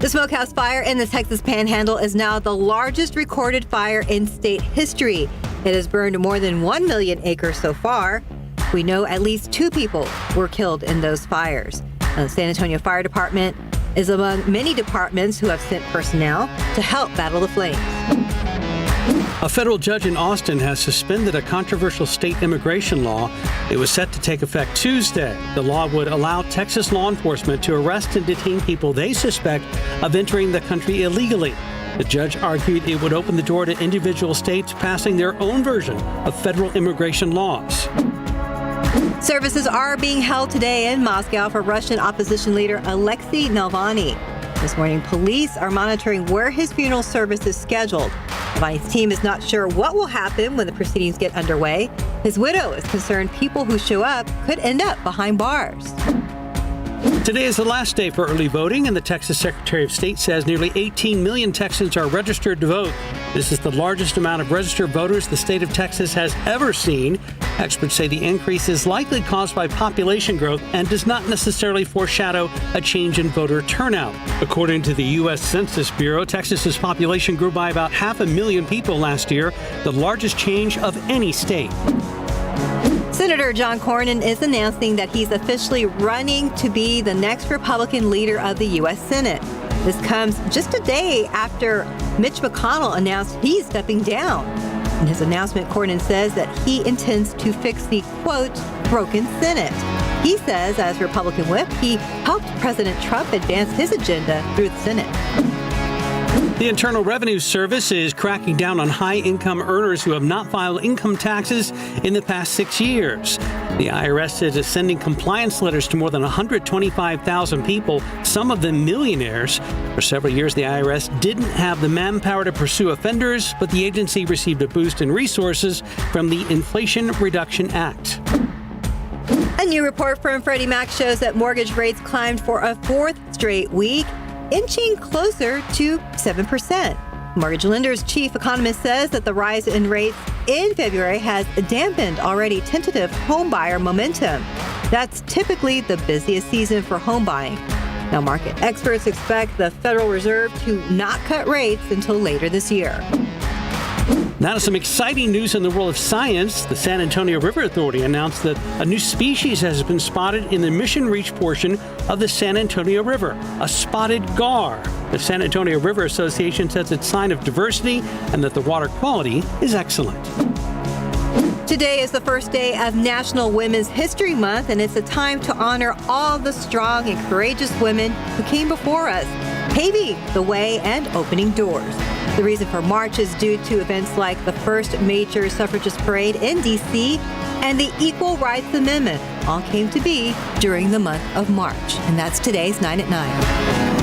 The Smokehouse Fire in the Texas Panhandle is now the largest recorded fire in state history. It has burned more than 1 million acres so far. We know at least 2 people were killed in those fires. The San Antonio Fire Department is among many departments who have sent personnel to help battle the flames. A federal judge in Austin has suspended a controversial state immigration law. It was set to take effect Tuesday. The law would allow Texas law enforcement to arrest and detain people they suspect of entering the country illegally. The judge argued it would open the door to individual states passing their own version of federal immigration laws. Services are being held today in Moscow for Russian opposition leader Alexei Navalny. This morning, police are monitoring where his funeral service is scheduled. Navalny's team is not sure what will happen when the proceedings get underway. His widow is concerned people who show up could end up behind bars. Today is the last day for early voting, and the Texas Secretary of State says nearly 18 million Texans are registered to vote. This is the largest amount of registered voters the state of Texas has ever seen. Experts say the increase is likely caused by population growth and does not necessarily foreshadow a change in voter turnout. According to the U.S. Census Bureau, Texas's population grew by about 500,000 people last year, the largest change of any state. Senator John Cornyn is announcing that he's officially running to be the next Republican leader of the U.S. Senate. This comes just a day after Mitch McConnell announced he's stepping down. In his announcement, Cornyn says that he intends to fix the, quote, broken Senate. He says, as Republican whip, he helped President Trump advance his agenda through the Senate. The Internal Revenue Service is cracking down on high-income earners who have not filed income taxes in the past 6 years. The IRS is sending compliance letters to more than 125,000 people, some of them millionaires. For several years, the IRS didn't have the manpower to pursue offenders, but the agency received a boost in resources from the Inflation Reduction Act. A new report from Freddie Mac shows that mortgage rates climbed for a 4th straight week, inching closer to 7%. Mortgage Lender's chief economist says that the rise in rates in February has dampened already tentative home buyer momentum. That's typically the busiest season for home buying. Now, market experts expect the Federal Reserve to not cut rates until later this year. Now to some exciting news in the world of science. The San Antonio River Authority announced that a new species has been spotted in the Mission Reach portion of the San Antonio River, a spotted gar. The San Antonio River Association says it's a sign of diversity and that the water quality is excellent. Today is the first day of National Women's History Month, and it's a time to honor all the strong and courageous women who came before us, paving the way and opening doors. The reason for March is due to events like the first major suffragist parade in D.C. and the Equal Rights Amendment all came to be during the month of March. And that's today's 9 at 9.